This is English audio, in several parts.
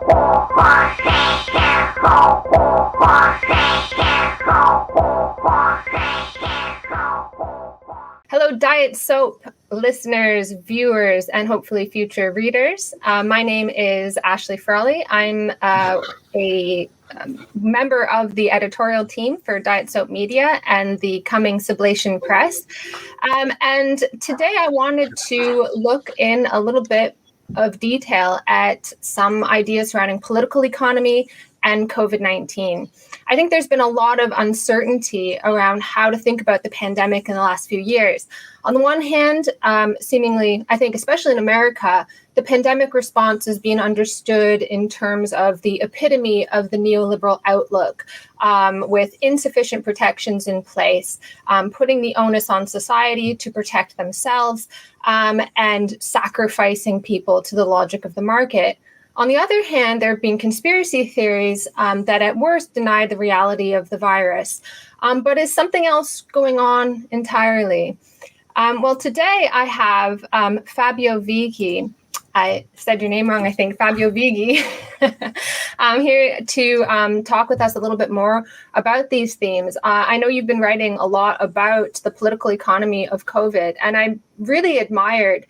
Hello, Diet Soap listeners, viewers, and hopefully future readers. My name is Ashley Frawley. I'm a member of the editorial team for Diet Soap Media and the coming Sublation Press. And today I wanted to look in a little bit of detail at some ideas surrounding political economy and COVID-19. I think there's been a lot of uncertainty around how to think about the pandemic in the last few years. On the one hand, seemingly, I think, especially in America, the pandemic response is being understood in terms of the epitome of the neoliberal outlook, with insufficient protections in place, putting the onus on society to protect themselves, and sacrificing people to the logic of the market. On the other hand, there have been conspiracy theories that at worst deny the reality of the virus, but is something else going on entirely. Well, today I have Fabio Vighi. I said your name wrong, I think, Fabio Vighi, here to talk with us a little bit more about these themes. I know you've been writing a lot about the political economy of COVID, and I really admired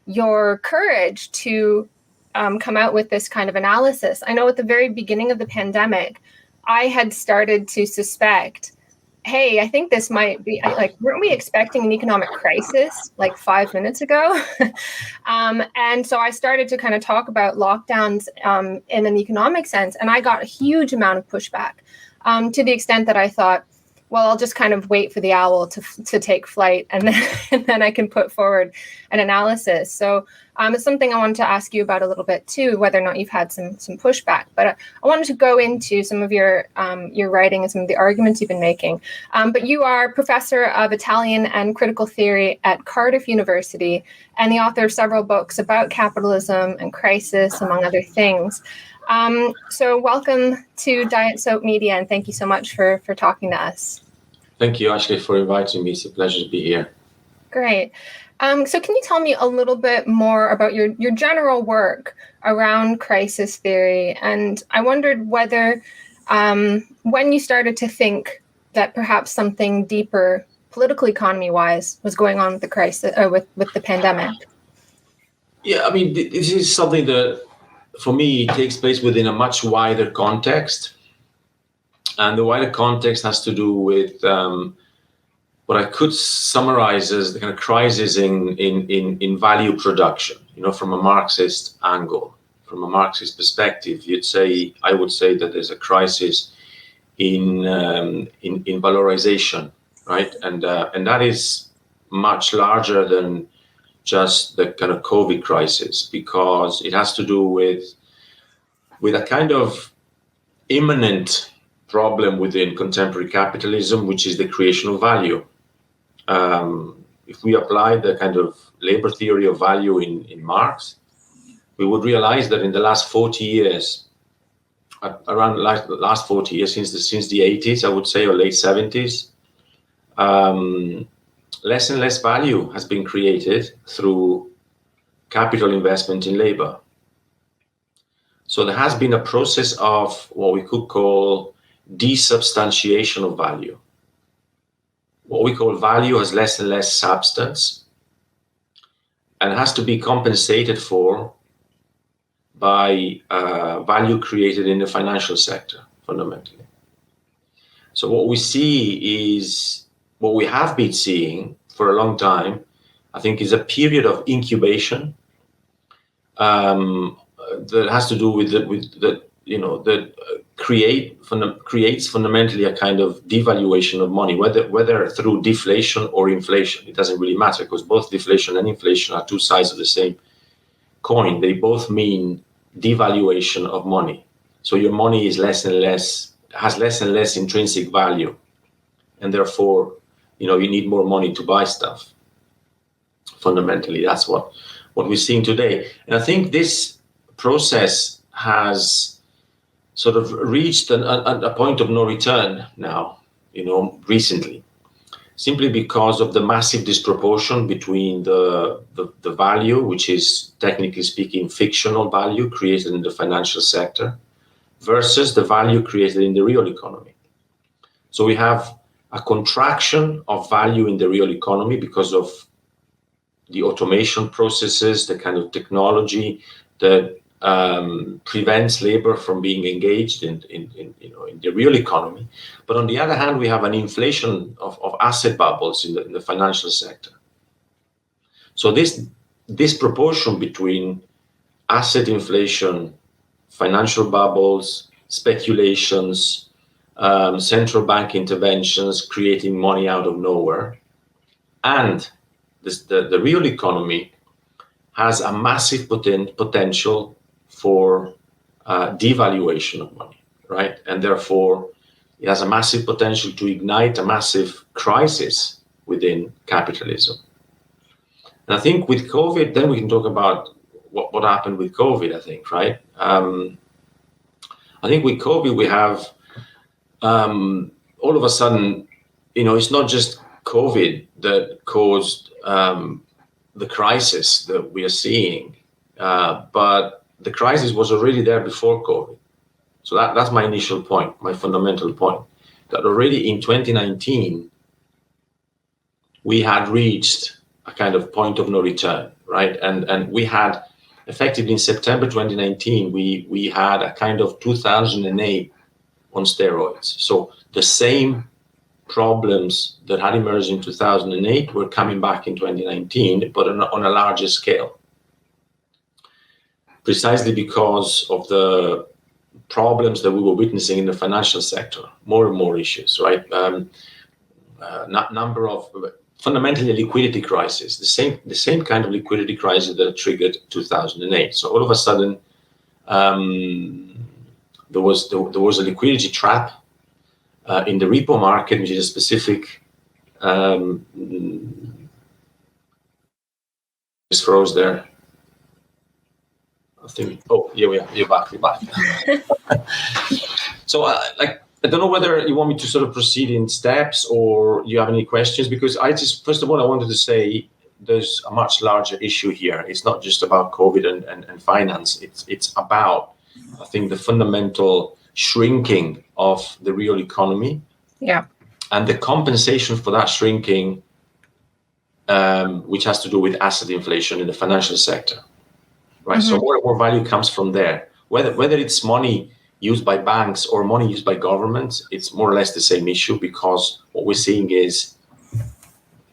your courage to come out with this kind of analysis. I know at the very beginning of the pandemic, I had started to suspect, hey, I think this might be, like, weren't we expecting an economic crisis like 5 minutes ago? And so I started to kind of talk about lockdowns in an economic sense, and I got a huge amount of pushback to the extent that I thought, well, I'll just kind of wait for the owl to take flight, and then I can put forward an analysis. So it's something I wanted to ask you about a little bit too, whether or not you've had some pushback. But I wanted to go into some of your writing and some of the arguments you've been making. But you are professor of Italian and critical theory at Cardiff University and the author of several books about capitalism and crisis, among other things. So welcome to Diet Soap Media, and thank you so much for talking to us. Thank you, Ashley, for inviting me. It's a pleasure to be here. Great. So can you tell me a little bit more about your general work around crisis theory? And I wondered whether when you started to think that perhaps something deeper, political economy-wise, was going on with the crisis, with the pandemic. Yeah, I mean, this is something that, for me, takes place within a much wider context. And the wider context has to do with what I could summarize as the kind of crisis in value production, from a Marxist angle. From a Marxist perspective, I would say that there's a crisis in valorization, right? And that is much larger than just the kind of COVID crisis, because it has to do with a kind of immanent problem within contemporary capitalism, which is the creation of value. If we apply the kind of labor theory of value in Marx, we would realize that in the last 40 years, since the 80s, I would say, or late 70s, less and less value has been created through capital investment in labor. So there has been a process of what we could call desubstantiation of value. What we call value has less and less substance and has to be compensated for by value created in the financial sector, fundamentally. So what we see is, what we have been seeing for a long time, I think, is a period of incubation that has to do with that creates fundamentally a kind of devaluation of money, whether through deflation or inflation. It doesn't really matter, because both deflation and inflation are two sides of the same coin. They both mean devaluation of money. So your money is has less and less intrinsic value, and therefore, you need more money to buy stuff. Fundamentally, that's what we're seeing today. And I think this process has sort of reached a point of no return now, recently. simply because of the massive disproportion between the value, which is technically speaking fictional value created in the financial sector, versus the value created in the real economy. So we have a contraction of value in the real economy because of the automation processes, the kind of technology that prevents labor from being engaged in the real economy. But on the other hand, we have an inflation of asset bubbles in the financial sector. So this proportion between asset inflation, financial bubbles, speculations, central bank interventions creating money out of nowhere, and the real economy has a massive potential for devaluation of money, right? And therefore, it has a massive potential to ignite a massive crisis within capitalism. And I think with COVID, then we can talk about what happened with COVID, I think, right? I think with COVID, we have all of a sudden, it's not just COVID that caused the crisis that we are seeing, but the crisis was already there before COVID. So that's my initial point, my fundamental point, that already in 2019, we had reached a kind of point of no return, right? And we had, effectively in September 2019, we had a kind of 2008 on steroids. So the same problems that had emerged in 2008 were coming back in 2019, but on a larger scale. Precisely because of the problems that we were witnessing in the financial sector, more and more issues, right? Number of fundamentally a liquidity crisis, the same kind of liquidity crisis that triggered 2008. So all of a sudden, there was a liquidity trap in the repo market, which is a specific. Just froze there. I think. Oh, yeah, you're back. So, I don't know whether you want me to sort of proceed in steps or you have any questions, because first of all, I wanted to say there's a much larger issue here. It's not just about COVID and finance. It's about, I think, the fundamental shrinking of the real economy. Yeah. And the compensation for that shrinking, which has to do with asset inflation in the financial sector. Right. Mm-hmm. So more and more value comes from there. Whether it's money used by banks or money used by governments, it's more or less the same issue, because what we're seeing is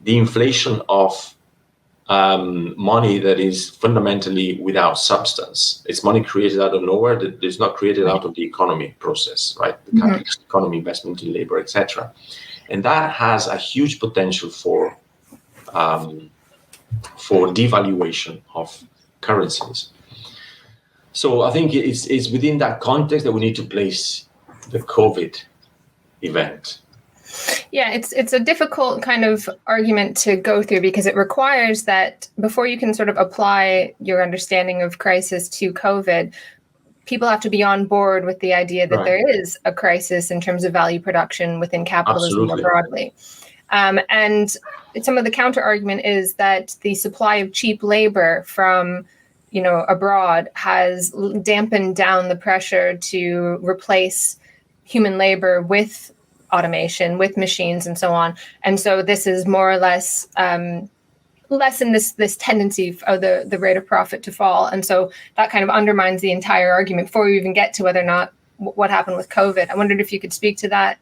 the inflation of money that is fundamentally without substance. It's money created out of nowhere, that is not created out of the economy process, right? The capitalist economy, investment in labor, etc. And that has a huge potential for devaluation of currencies. So I think it's within that context that we need to place the COVID event. Yeah, it's a difficult kind of argument to go through, because it requires that before you can sort of apply your understanding of crisis to COVID, people have to be on board with the idea that there is a crisis in terms of value production within capitalism more broadly. And some of the counter argument is that the supply of cheap labor from abroad has dampened down the pressure to replace human labor with automation, with machines, and so on. And so this is more or less lessen this tendency of the rate of profit to fall. And so that kind of undermines the entire argument before we even get to whether or not what happened with COVID. I wondered if you could speak to that.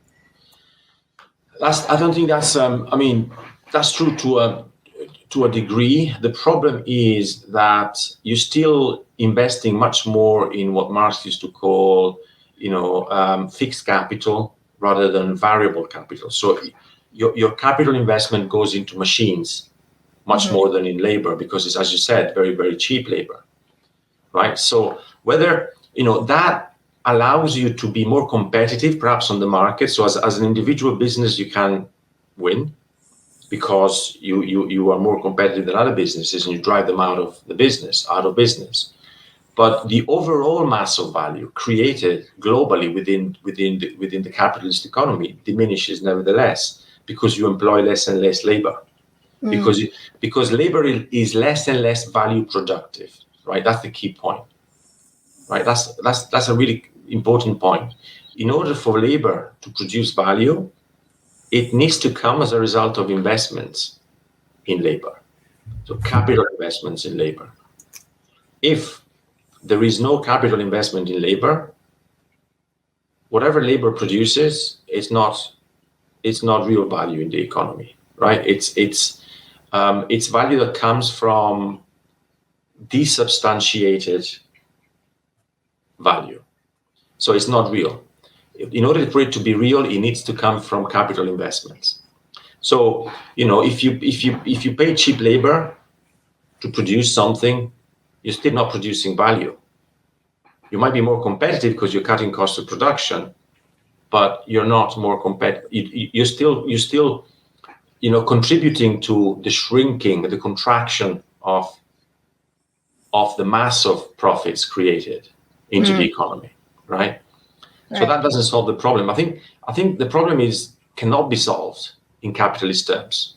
I don't think that's. That's true to a degree. The problem is that you're still investing much more in what Marx used to call, fixed capital rather than variable capital. So your capital investment goes into machines much more than in labor, because it's, as you said, very, very cheap labor, right? So whether, that allows you to be more competitive perhaps on the market. So as an individual business, you can win because you are more competitive than other businesses, and you drive them out of business. But the overall mass of value created globally within the capitalist economy diminishes nevertheless, because you employ less and less labor. Because labor is less and less value productive, right? That's the key point, right? That's a really important point. In order for labor to produce value, it needs to come as a result of investments in labor, so capital investments in labor. If there is no capital investment in labor, whatever labor produces is not real value in the economy, right? It's value that comes from desubstantiated value. So it's not real. In order for it to be real, it needs to come from capital investments. So, if you pay cheap labor to produce something, you're still not producing value. You might be more competitive because you're cutting costs of production, but you're not more competitive. You're still contributing to the shrinking, the contraction of the mass of profits created into the economy, right? So that doesn't solve the problem. I think the problem cannot be solved in capitalist terms.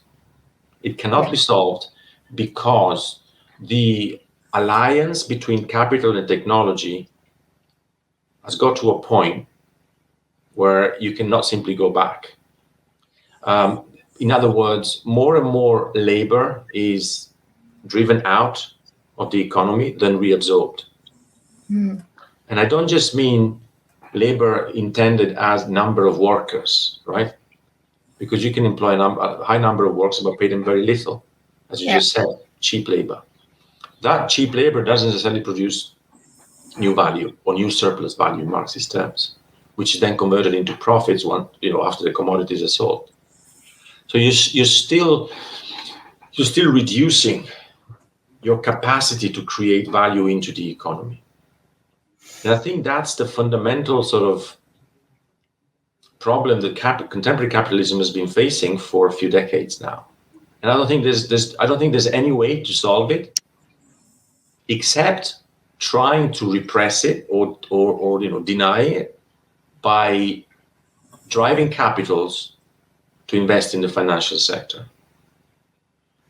It cannot be solved because the alliance between capital and technology has got to a point where you cannot simply go back. In other words, more and more labor is driven out of the economy than reabsorbed. And I don't just mean labor intended as number of workers, right? Because you can employ a high number of workers but pay them very little, as you just said, cheap labor. That cheap labor doesn't necessarily produce new value or new surplus value in Marxist terms, which is then converted into profits after the commodities are sold. So you're still reducing your capacity to create value into the economy. And I think that's the fundamental sort of problem that contemporary capitalism has been facing for a few decades now. And I don't think there's any way to solve it except trying to repress it or deny it by driving capitals to invest in the financial sector,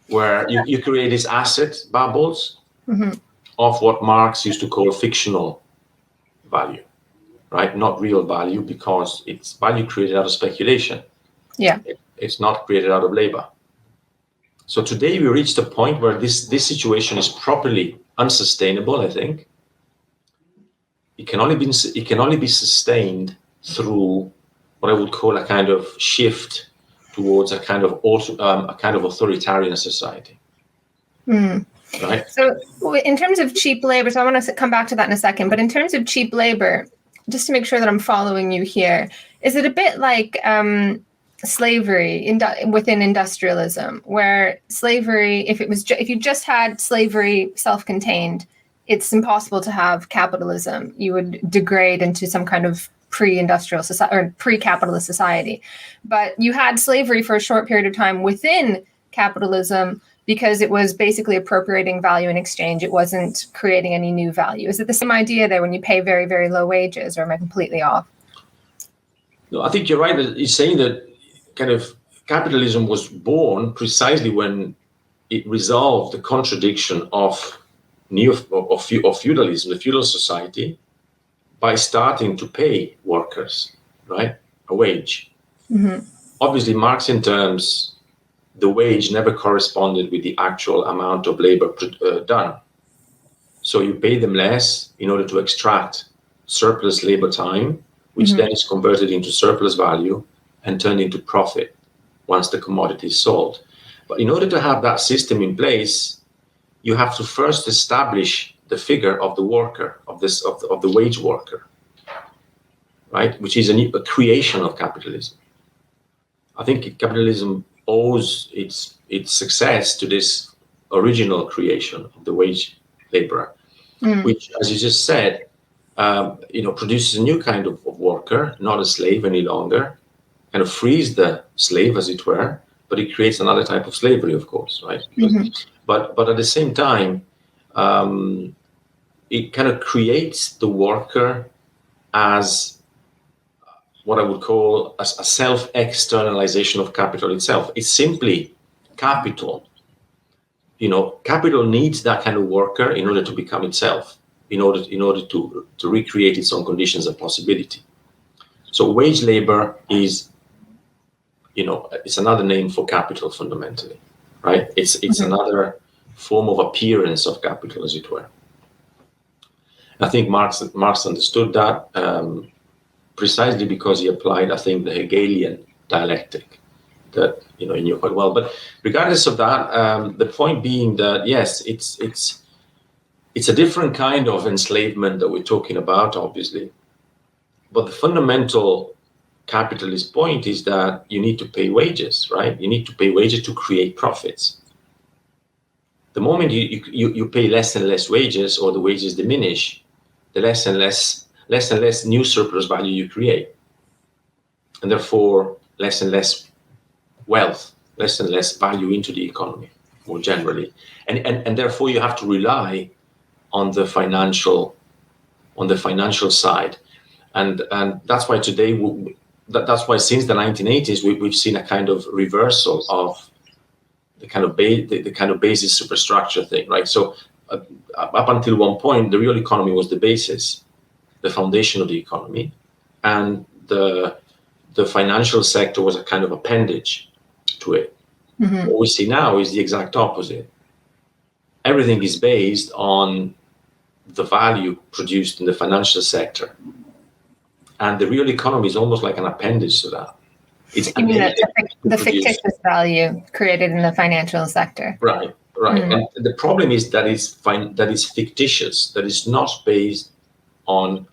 where you create these asset bubbles of what Marx used to call fictional value, right? Not real value, because it's value created out of speculation. Yeah. It's not created out of labor. So today we reached a point where this situation is properly unsustainable, I think. It can only be sustained through what I would call a kind of shift towards a kind of authoritarian society. Right. So in terms of cheap labor, so I want to come back to that in a second, but in terms of cheap labor, just to make sure that I'm following you here, is it a bit like slavery within industrialism, where slavery, if you just had slavery self-contained, it's impossible to have capitalism. You would degrade into some kind of pre-industrial society or pre-capitalist society. But you had slavery for a short period of time within capitalism because it was basically appropriating value in exchange. It wasn't creating any new value. Is it the same idea there when you pay very, very low wages, or am I completely off? No, I think you're right. It's saying that kind of capitalism was born precisely when it resolved the contradiction of feudalism, the feudal society, by starting to pay workers, right, a wage. Obviously, Marxian terms, the wage never corresponded with the actual amount of labor done. So you pay them less in order to extract surplus labor time, which then is converted into surplus value and turned into profit once the commodity is sold. But in order to have that system in place, you have to first establish the figure of the worker, of the wage worker, right? Which is a creation of capitalism. I think capitalism owes its success to this original creation of the wage laborer, which, as you just said, produces a new kind of worker, not a slave any longer, kind of frees the slave, as it were, but it creates another type of slavery, of course, right? But at the same time, it kind of creates the worker as what I would call a self-externalization of capital itself. It's simply capital. Capital needs that kind of worker in order to become itself, in order to recreate its own conditions and possibility. So wage labor is, it's another name for capital fundamentally, right? It's another form of appearance of capital, as it were. I think Marx understood that precisely because he applied, I think, the Hegelian dialectic that he knew quite well. But regardless of that, the point being that yes, it's a different kind of enslavement that we're talking about, obviously. But the fundamental capitalist point is that you need to pay wages, right? You need to pay wages to create profits. The moment you pay less and less wages, or the wages diminish, the less and less new surplus value you create, and therefore less and less wealth, less and less value into the economy more generally, and therefore you have to rely on the financial side, and that's why today that's why since the 1980s we've seen a kind of reversal of the kind of basis superstructure thing, right? So up until one point, the real economy was the basis, the foundation of the economy, and the financial sector was a kind of appendage to it. Mm-hmm. What we see now is the exact opposite. Everything is based on the value produced in the financial sector, and the real economy is almost like an appendage to that. It's the fictitious value created in the financial sector. Right. Mm-hmm. And the problem is that is fictitious, that is not based on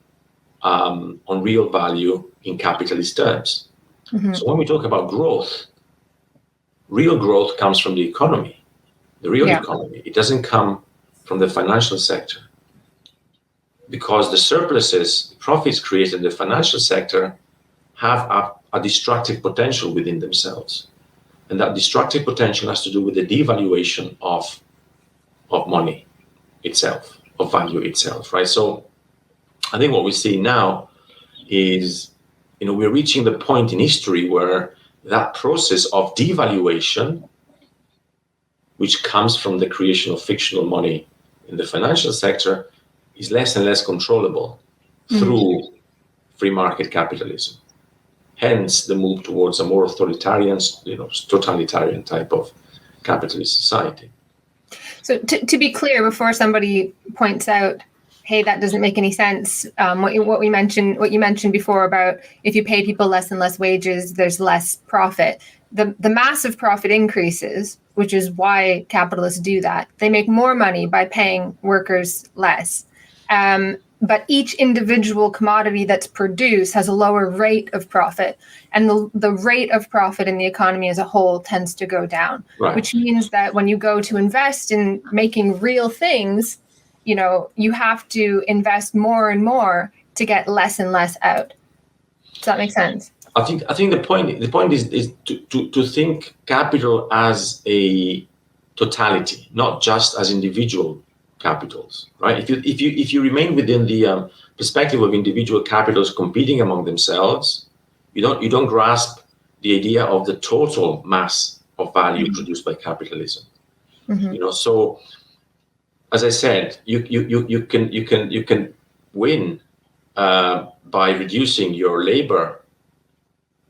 real value in capitalist terms. Mm-hmm. So when we talk about growth, real growth comes from the economy, the real economy. It doesn't come from the financial sector, because the surpluses, the profits created in the financial sector have a destructive potential within themselves. And that destructive potential has to do with the devaluation of money itself, of value itself, right? So I think what we see now is, we're reaching the point in history where that process of devaluation, which comes from the creation of fictional money in the financial sector, is less and less controllable through free market capitalism. Hence the move towards a more authoritarian, totalitarian type of capitalist society. So to be clear, before somebody points out, hey, that doesn't make any sense, what you mentioned before about if you pay people less and less wages, there's less profit. The massive profit increases, which is why capitalists do that. They make more money by paying workers less. But each individual commodity that's produced has a lower rate of profit, and the rate of profit in the economy as a whole tends to go down, right. Which means that when you go to invest in making real things, you have to invest more and more to get less and less out. Does that make sense? I think the point is to think capital as a totality, not just as individual capitals, right? If you remain within the perspective of individual capitals competing among themselves, you don't grasp the idea of the total mass of value produced by capitalism. Mm-hmm. So as I said, you can win by reducing your labor,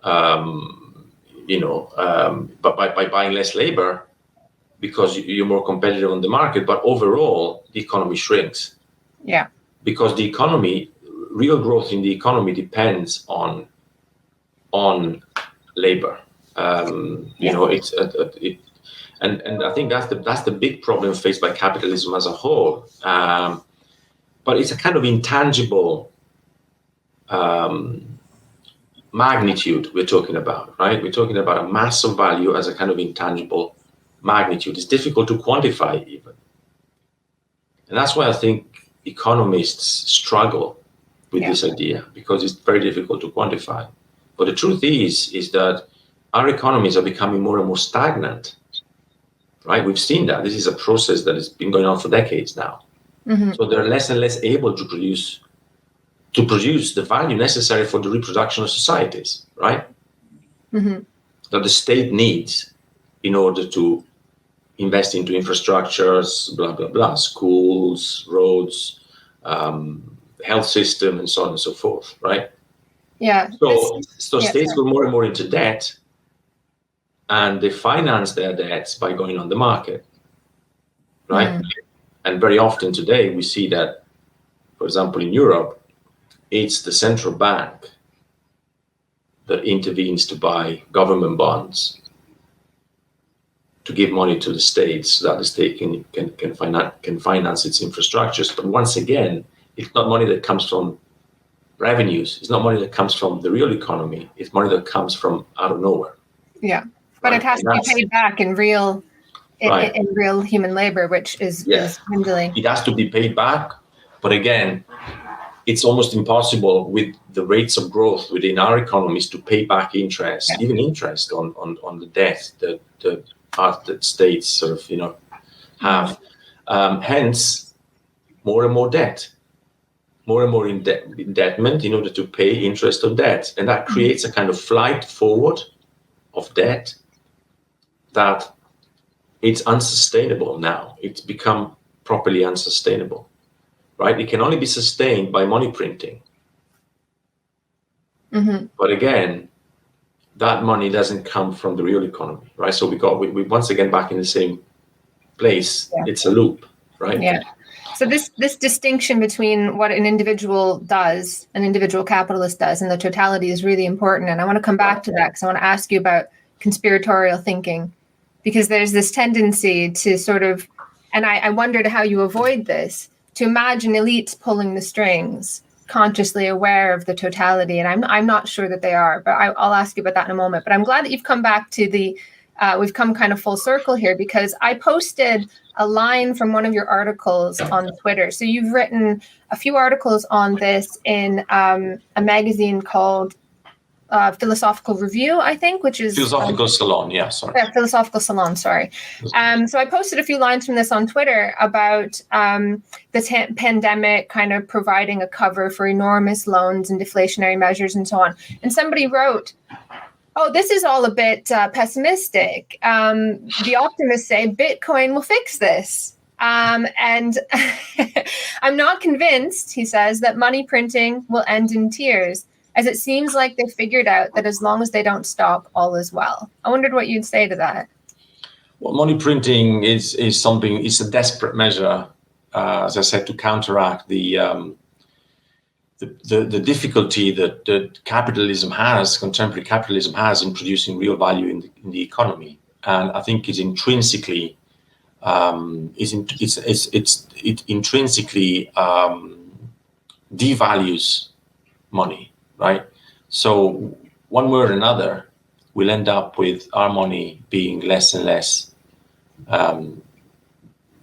but by buying less labor, because you're more competitive on the market, but overall the economy shrinks. Yeah. Because the economy, real growth in the economy depends on labor. It's and I think that's the big problem faced by capitalism as a whole. But it's a kind of intangible magnitude we're talking about, right? We're talking about a mass of value as a kind of intangible magnitude. It's difficult to quantify even. And that's why I think economists struggle with this idea, because it's very difficult to quantify. But the truth is that our economies are becoming more and more stagnant, right? We've seen that. This is a process that has been going on for decades now. Mm-hmm. So they're less and less able to produce to produce the value necessary for the reproduction of societies, right? Mm-hmm. That the state needs in order to invest into infrastructures, blah, blah, blah, schools, roads, health system, and so on and so forth, right? Yeah. So states go more and more into debt, and they finance their debts by going on the market, right? Mm. And very often today we see that, for example, in Europe, it's the central bank that intervenes to buy government bonds to give money to the states so that the state can finance its infrastructures. But once again, it's not money that comes from revenues. It's not money that comes from the real economy. It's money that comes from out of nowhere. Yeah, but right? It has to be paid back in real, in real human labor, which is dwindling. It has to be paid back, but again, it's almost impossible with the rates of growth within our economies to pay back interest, even interest on the debt that states sort of have. Hence, more and more debt. More and more indebtment in order to pay interest on debt. And that creates a kind of flight forward of debt that it's unsustainable now. It's become properly unsustainable, right? It can only be sustained by money printing. Mm-hmm. But again, that money doesn't come from the real economy, right? So we once again back in the same place. Yeah. It's a loop, right? Yeah. So this distinction between what an individual does, an individual capitalist does, and the totality is really important. And I want to come back to that because I want to ask you about conspiratorial thinking, because there's this tendency to sort of, and I wondered how you avoid this, to imagine elites pulling the strings, consciously aware of the totality. And I'm not sure that they are, but I'll ask you about that in a moment. But I'm glad that you've come back to we've come kind of full circle here, because I posted a line from one of your articles on Twitter. So you've written a few articles on this in a magazine called Philosophical Review, I think, which is Philosophical Salon. Yeah, sorry. Yeah, Philosophical Salon. Sorry. So I posted a few lines from this on Twitter about the pandemic kind of providing a cover for enormous loans and deflationary measures and so on. And somebody wrote, "Oh, this is all a bit pessimistic. The optimists say Bitcoin will fix this." And I'm not convinced, he says, that money printing will end in tears, as it seems like they figured out that as long as they don't stop, all is well. I wondered what you'd say to that. Well, money printing is something, it's a desperate measure, as I said, to counteract the difficulty that capitalism has, contemporary capitalism has, in producing real value in the economy, and I think it's intrinsically devalues money, right? So one way or another, we'll end up with our money being less and less,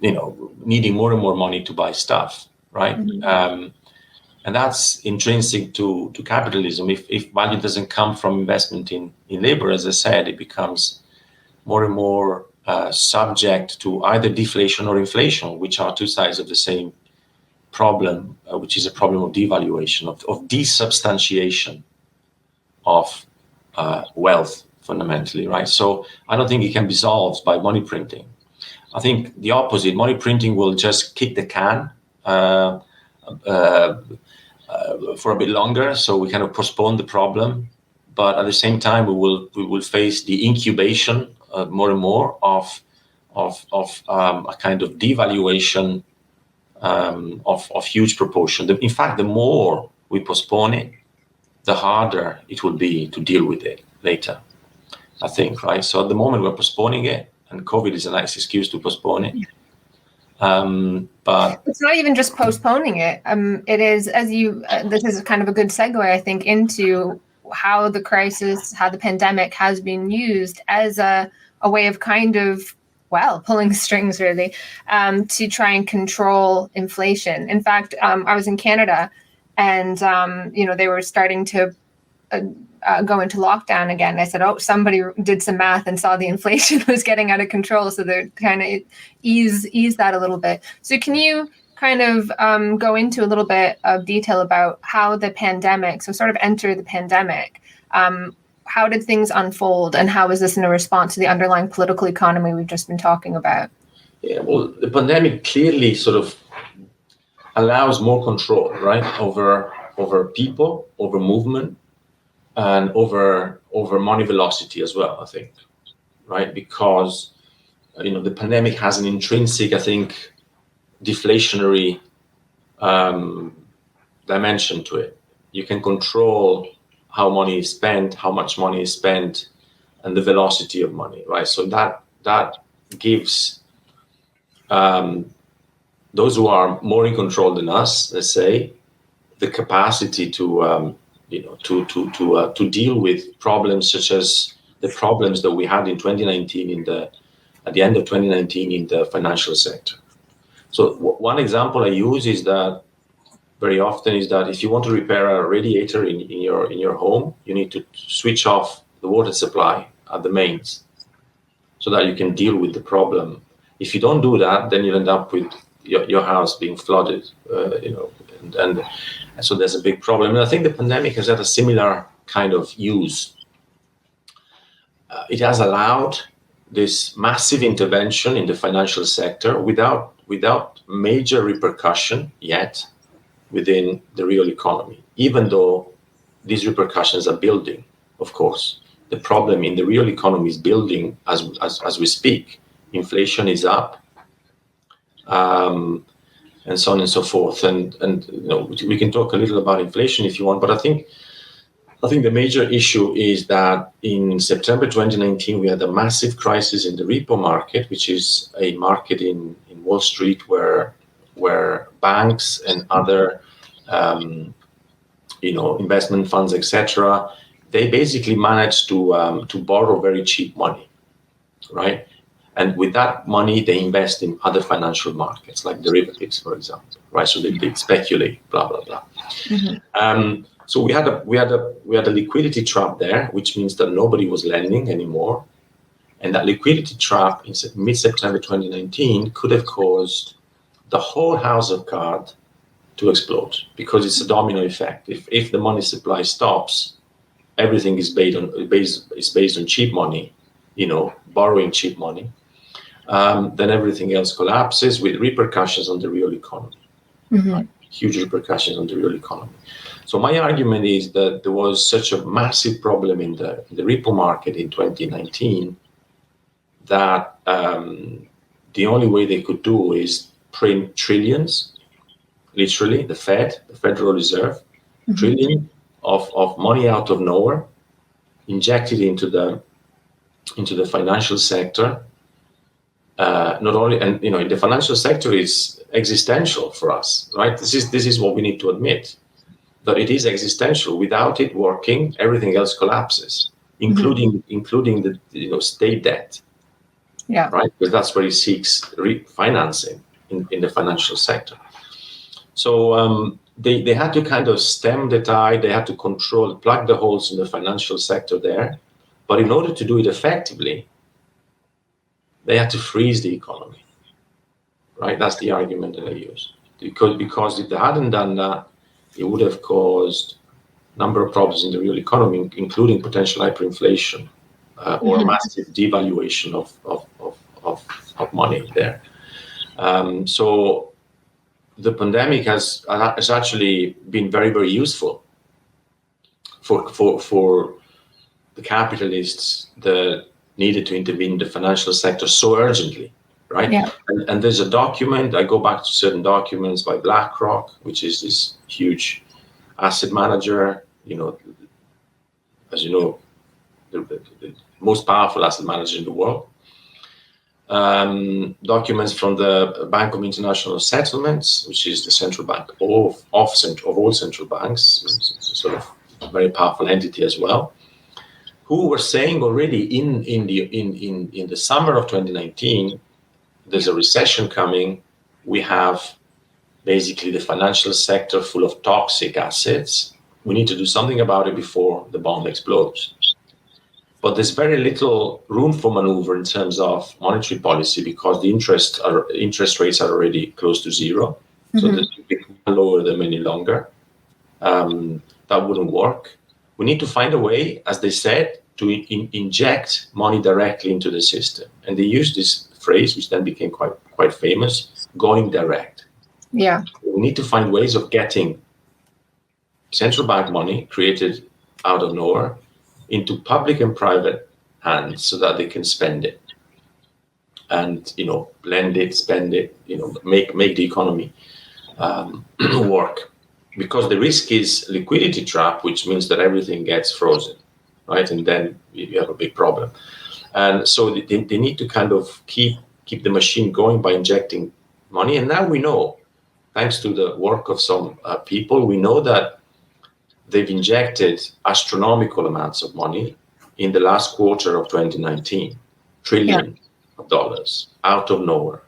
needing more and more money to buy stuff, right? Mm-hmm. And that's intrinsic to capitalism. If value doesn't come from investment in labor, as I said, it becomes more and more subject to either deflation or inflation, which are two sides of the same problem, which is a problem of devaluation, of desubstantiation of wealth, fundamentally, right? So I don't think it can be solved by money printing. I think the opposite. Money printing will just kick the can for a bit longer, so we kind of postpone the problem, but at the same time we will face the incubation more and more of a kind of devaluation of huge proportion. In fact, the more we postpone it, the harder it will be to deal with it later, I think, right? So at the moment we're postponing it, and COVID is a nice excuse to postpone it. But it's not even just postponing it. It is, this is kind of a good segue, I think, into how the crisis, how the pandemic has been used as a way of kind of, pulling strings really, to try and control inflation. In fact, I was in Canada, and they were starting to go into lockdown again. I said, somebody did some math and saw the inflation was getting out of control, so they're kind of ease that a little bit. So can you kind of go into a little bit of detail about how the pandemic, so sort of enter the pandemic, how did things unfold, and how is this in a response to the underlying political economy we've just been talking about? Yeah, well, the pandemic clearly sort of allows more control, right, over people, over movement, and over money velocity as well, I think, right? Because the pandemic has an intrinsic, I think, deflationary dimension to it. You can control how money is spent, how much money is spent, and the velocity of money, right? So that gives those who are more in control than us, let's say, the capacity to deal with problems such as the problems that we had in 2019 at the end of 2019 in the financial sector. So one example I use is that very often is that if you want to repair a radiator in your home, you need to switch off the water supply at the mains so that you can deal with the problem. If you don't do that, then you end up with your house being flooded, and so there's a big problem. And I think the pandemic has had a similar kind of use. It has allowed this massive intervention in the financial sector without major repercussion yet within the real economy, even though these repercussions are building, of course. The problem in the real economy is building as we speak. Inflation is up, and so on and so forth. And we can talk a little about inflation if you want, but I think the major issue is that in September 2019, we had a massive crisis in the repo market, which is a market in Wall Street where banks and other investment funds, etc., they basically managed to borrow very cheap money, right? And with that money, they invest in other financial markets, like derivatives, for example, right? So they speculate, blah blah blah. Mm-hmm. So we had a liquidity trap there, which means that nobody was lending anymore, and that liquidity trap in mid-September 2019 could have caused the whole house of cards to explode, because it's a domino effect. If the money supply stops, everything is based on cheap money, borrowing cheap money. Then everything else collapses with repercussions on the real economy. Mm-hmm. Right? Huge repercussions on the real economy. So my argument is that there was such a massive problem in the repo market in 2019 that the only way they could do is print trillions, literally, the Federal Reserve, mm-hmm. trillion of money out of nowhere, injected into the financial sector. Not only, and the financial sector is existential for us, right? This is what we need to admit, that it is existential. Without it working, everything else collapses, including the state debt. Yeah. Right, because that's where it seeks refinancing in the financial sector. So they had to kind of stem the tide. They had to plug the holes in the financial sector there. But in order to do it effectively, they had to freeze the economy, right? That's the argument that I use. Because if they hadn't done that, it would have caused a number of problems in the real economy, including potential hyperinflation or a massive devaluation of money there. So the pandemic has actually been very, very useful for the capitalists that needed to intervene in the financial sector so urgently, right? Yeah. And there's a document, I go back to certain documents by BlackRock, which is this huge asset manager, as you know, the most powerful asset manager in the world. Documents from the Bank of International Settlements, which is the central bank of all central banks, sort of a very powerful entity as well, who were saying already in the summer of 2019, there's a recession coming. We have basically the financial sector full of toxic assets. We need to do something about it before the bomb explodes. But there's very little room for maneuver in terms of monetary policy because the interest rates are already close to zero. so that we can't lower them any longer. That wouldn't work. We need to find a way, as they said, to inject money directly into the system. And they used this phrase, which then became quite famous, going direct. Yeah. We need to find ways of getting central bank money created out of nowhere into public and private hands so that they can spend it. And, lend it, spend it, make the economy work. Because the risk is liquidity trap, which means that everything gets frozen, right? And then you have a big problem. And so they need to kind of keep the machine going by injecting money. And now we know, thanks to the work of some people, we know that they've injected astronomical amounts of money in the last quarter of 2019, trillions of dollars out of nowhere.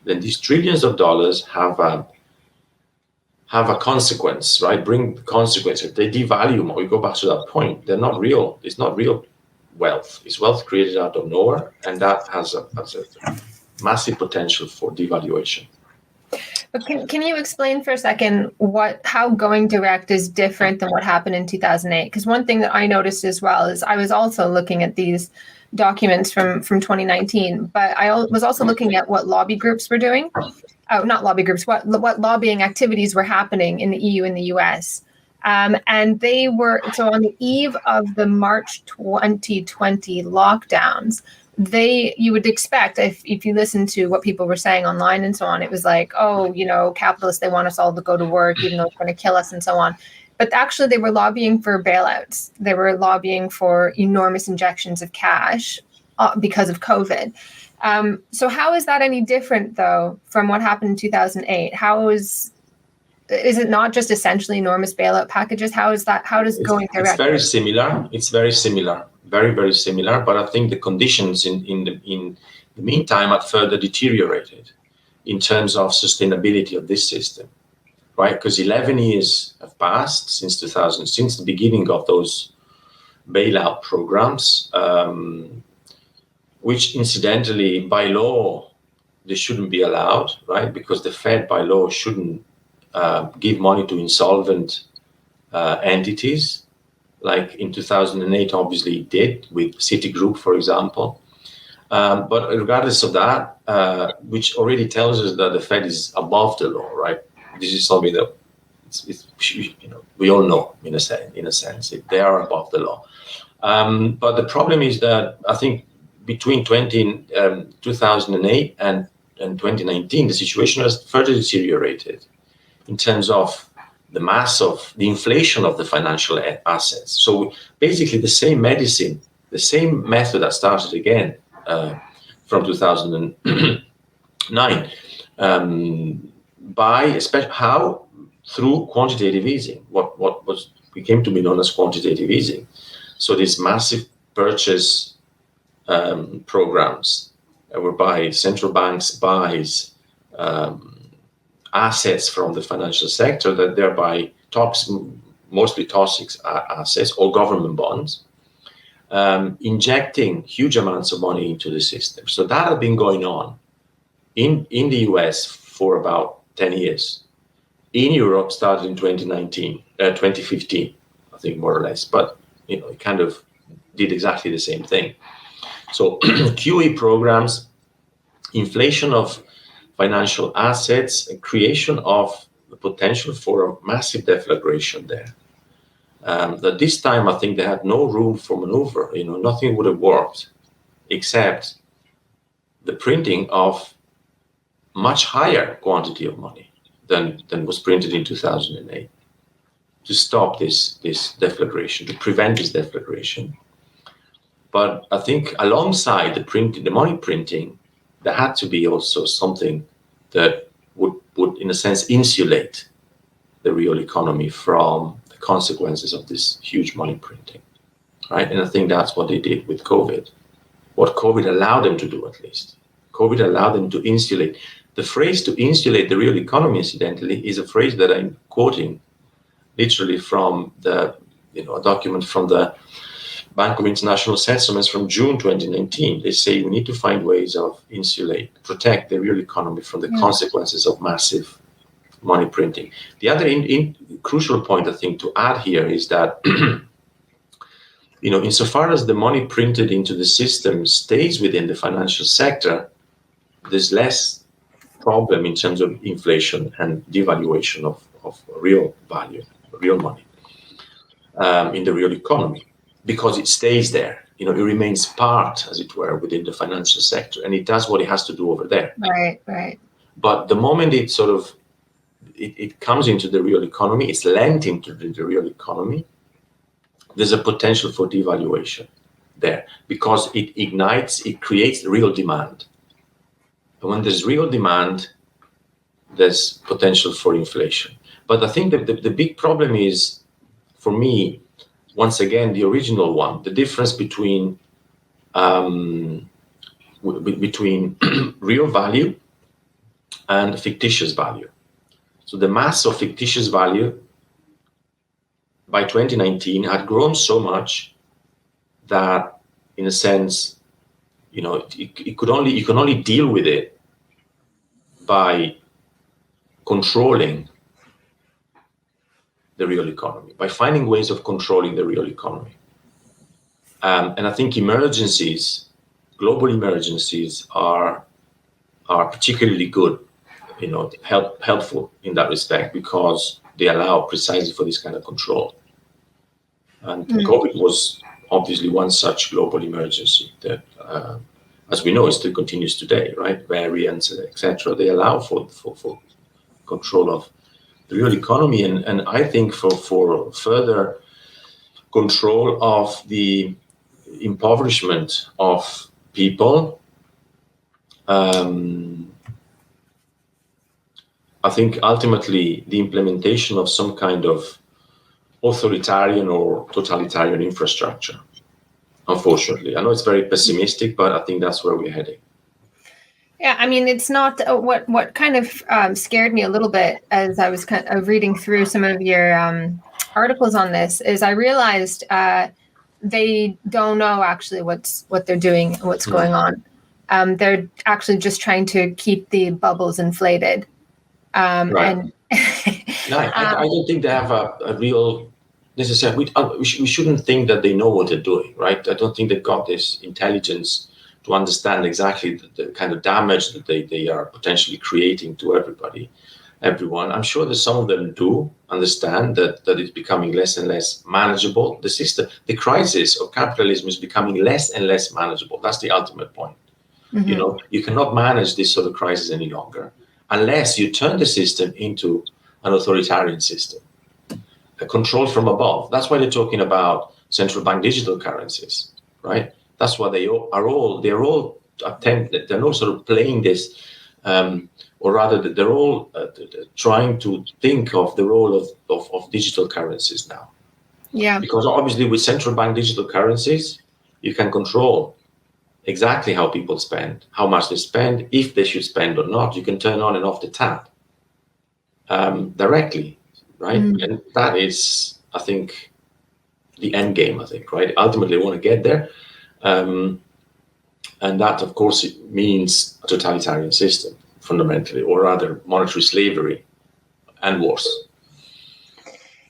Then these trillions of dollars have a consequence, right? Bring consequences. They devalue more. We go back to that point. They're not real. It's not real wealth. It's wealth created out of nowhere, and that has a massive potential for devaluation. But can you explain for a second how going direct is different than what happened in 2008? Because one thing that I noticed as well is I was also looking at these documents from 2019, but I was also looking at what lobby groups were doing. Oh, not lobby groups, what lobbying activities were happening in the EU and the US. And they were, so on the eve of the March 2020 lockdowns, you would expect, if you listen to what people were saying online and so on, it was like, capitalists, they want us all to go to work, even though it's going to kill us and so on. But actually, they were lobbying for bailouts. They were lobbying for enormous injections of cash because of COVID. So how is that any different, though, from what happened in 2008? Is it not just essentially enormous bailout packages? How does going direct? It's very similar. It's very similar. Very, very similar. But I think the conditions in the meantime have further deteriorated in terms of sustainability of this system, right? Because 11 years have passed since the beginning of those bailout programs, which incidentally, by law, they shouldn't be allowed, right? Because the Fed, by law, shouldn't give money to insolvent entities. Like in 2008, obviously it did with Citigroup, for example. But regardless of that, which already tells us that the Fed is above the law, right? This is something that we all know in a sense. They are above the law. But the problem is that I think between 2008 and 2019, the situation has further deteriorated in terms of the inflation of the financial assets. So basically the same medicine, the same method that started again from 2009 through quantitative easing, what became to be known as quantitative easing. So these massive purchase programs whereby central banks buys assets from the financial sector that thereby mostly toxic assets or government bonds, injecting huge amounts of money into the system. So that had been going on in the US for about 10 years. In Europe, started in 2015, I think, more or less. But it kind of did exactly the same thing. So QE programs, inflation of financial assets, and creation of the potential for a massive deflagration there. That this time, I think they had no room for maneuver. Nothing would have worked except the printing of much higher quantity of money than was printed in 2008 to stop this deflagration, to prevent this deflagration. But I think alongside the money printing, there had to be also something that would in a sense insulate the real economy from the consequences of this huge money printing, right? And I think that's what they did with COVID. What COVID allowed them to do, at least. COVID allowed them to insulate. The phrase "to insulate the real economy," incidentally, is a phrase that I'm quoting literally from a document from the Bank of International Settlements from June 2019. They say we need to find ways of protect the real economy from the consequences of massive money printing. The other crucial point, I think, to add here is that, insofar as the money printed into the system stays within the financial sector, there's less problem in terms of inflation and devaluation of real value, real money in the real economy, because it stays there. It remains part, as it were, within the financial sector, and it does what it has to do over there. Right. But the moment it sort of it comes into the real economy, it's lent into the real economy, there's a potential for devaluation there, because it creates real demand. And when there's real demand, there's potential for inflation. But I think that the big problem is, for me, once again, the original one, the difference between real value and fictitious value. So the mass of fictitious value by 2019 had grown so much that, in a sense, you can only deal with it by controlling the real economy, by finding ways of controlling the real economy. And I think global emergencies are particularly good, helpful in that respect, because they allow precisely for this kind of control. And COVID was obviously one such global emergency that, as we know, it still continues today, right? Variants, etc. They allow for control of the real economy, and I think for further control of the impoverishment of people. I think ultimately the implementation of some kind of authoritarian or totalitarian infrastructure, unfortunately. I know it's very pessimistic, but I think that's where we're heading. Yeah, I mean, it's not what kind of scared me a little bit as I was kind of reading through some of your articles on this is I realized they don't know actually what they're doing and what's going on. They're actually just trying to keep the bubbles inflated. Right. And no, I don't think they have a real necessary. We shouldn't think that they know what they're doing, right? I don't think they've got this intelligence to understand exactly the kind of damage that they are potentially creating to everyone. I'm sure that some of them do understand that it's becoming less and less manageable. The crisis of capitalism is becoming less and less manageable. That's the ultimate point. Mm-hmm. You cannot manage this sort of crisis any longer unless you turn the system into an authoritarian system, a control from above. That's why they're talking about central bank digital currencies, right? That's why they're all attempting. They're not sort of playing this, or rather, they're all trying to think of the role of digital currencies now. Yeah. Because obviously, with central bank digital currencies, you can control exactly how people spend, how much they spend, if they should spend or not. You can turn on and off the tap directly, right? And that is, I think, the end game. I think, right? Ultimately, we want to get there. And that, of course, it means a totalitarian system, fundamentally, or rather monetary slavery and worse.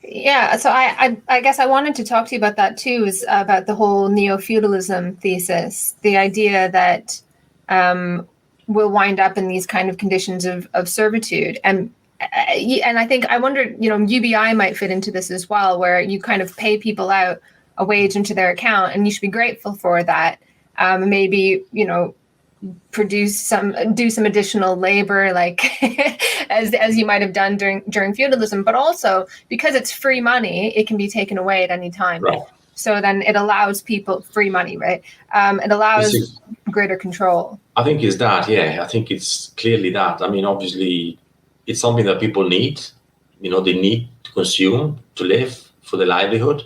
Yeah, so I guess I wanted to talk to you about that too, is about the whole Neofeudalism thesis, the idea that we'll wind up in these kind of conditions of servitude. And I think, I wonder, UBI might fit into this as well, where you kind of pay people out a wage into their account, and you should be grateful for that. Maybe, do some additional labor, like as you might have done during feudalism, but also because it's free money, it can be taken away at any time. Right. So then it allows people free money, right? It allows greater control. I think it's that, yeah. I think it's clearly that. I mean, obviously, it's something that people need. They need to consume to live for their livelihood.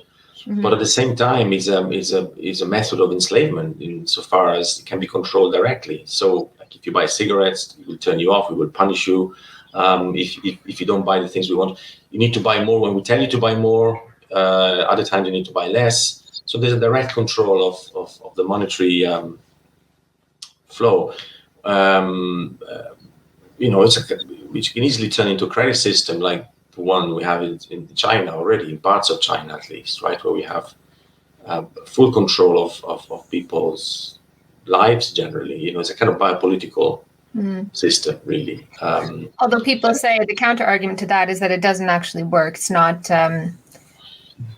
Mm-hmm. But at the same time, it's a method of enslavement insofar as it can be controlled directly. So, like if you buy cigarettes, we will turn you off. We will punish you. If you don't buy the things we want, you need to buy more when we tell you to buy more. Other times you need to buy less. So there's a direct control of the monetary flow. which can easily turn into a credit system like the one we have in China already, in parts of China at least, right, where we have full control of people's lives generally. It's a kind of biopolitical system, really. Although people say the counter argument to that is that it doesn't actually work. It's not, and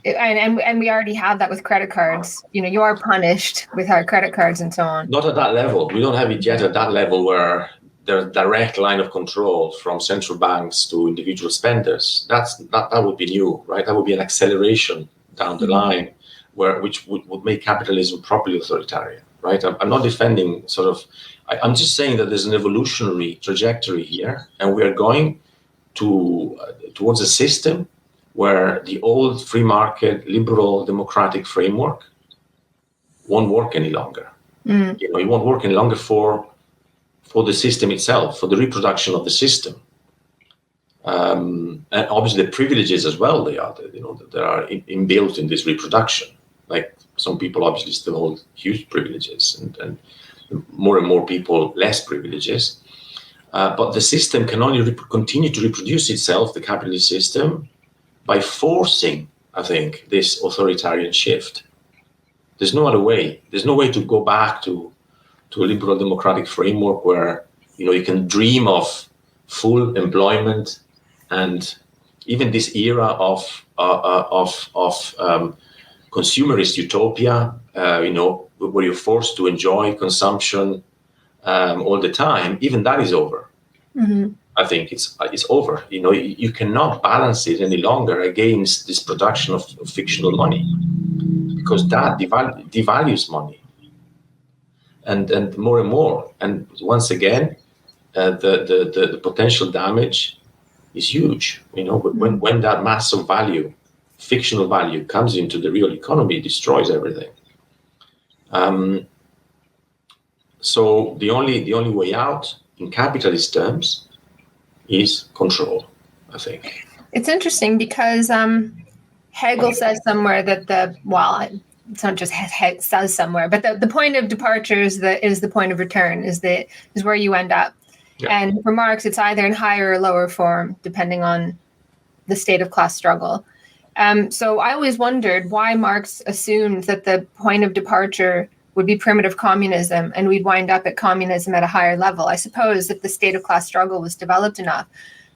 we already have that with credit cards. You are punished with our credit cards and so on. Not at that level. We don't have it yet at that level where there's a direct line of control from central banks to individual spenders. That would be new, right? That would be an acceleration down the line, which would make capitalism properly authoritarian, right? I'm not defending I'm just saying that there's an evolutionary trajectory here, and we are going towards a system where the old free market, liberal, democratic framework won't work any longer. It won't work any longer for the system itself, for the reproduction of the system. And obviously the privileges as well, that are inbuilt in this reproduction. Like some people obviously still hold huge privileges, and more and more people less privileges. But the system can only continue to reproduce itself, the capitalist system, by forcing, I think, this authoritarian shift. There's no other way. There's no way to go back to a liberal democratic framework where you can dream of full employment, and even this era of consumerist utopia, where you're forced to enjoy consumption all the time. Even that is over. I think it's over. You cannot balance it any longer against this production of fictional money, because that devalues money, and more and more. And once again, the potential damage is huge. When that massive value, fictional value, comes into the real economy, it destroys everything. So the only way out in capitalist terms is control, I think. It's interesting because Hegel says somewhere that it's not just Hegel says somewhere, but the point of departure is the point of return, is where you end up. Yeah. And for Marx, it's either in higher or lower form, depending on the state of class struggle. So I always wondered why Marx assumed that the point of departure would be primitive communism, and we'd wind up at communism at a higher level. I suppose if the state of class struggle was developed enough.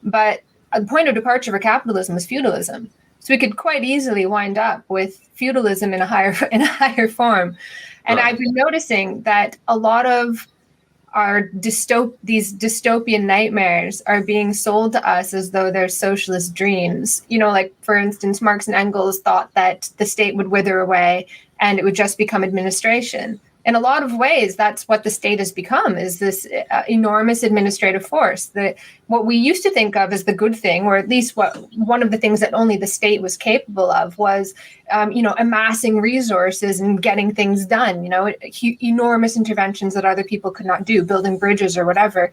But the point of departure for capitalism was feudalism. So we could quite easily wind up with feudalism in a higher form. And I've been noticing that a lot of these dystopian nightmares are being sold to us as though they're socialist dreams. Like, for instance, Marx and Engels thought that the state would wither away and it would just become administration. In a lot of ways, that's what the state has become, is this enormous administrative force. That what we used to think of as the good thing, or at least one of the things that only the state was capable of, was, amassing resources and getting things done. Enormous interventions that other people could not do, building bridges or whatever,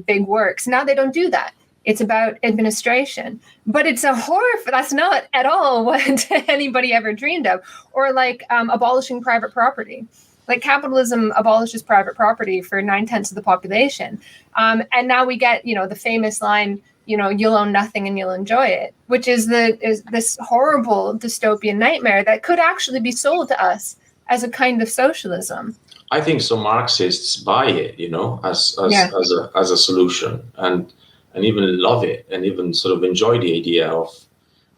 big works. Now they don't do that. It's about administration, but it's a horror. That's not at all what anybody ever dreamed of. Or like abolishing private property. Like, capitalism abolishes private property for 9/10 of the population. And now we get, the famous line, you'll own nothing and you'll enjoy it, which is this horrible dystopian nightmare that could actually be sold to us as a kind of socialism. I think some Marxists buy it, as a solution, and even love it, and even sort of enjoy the idea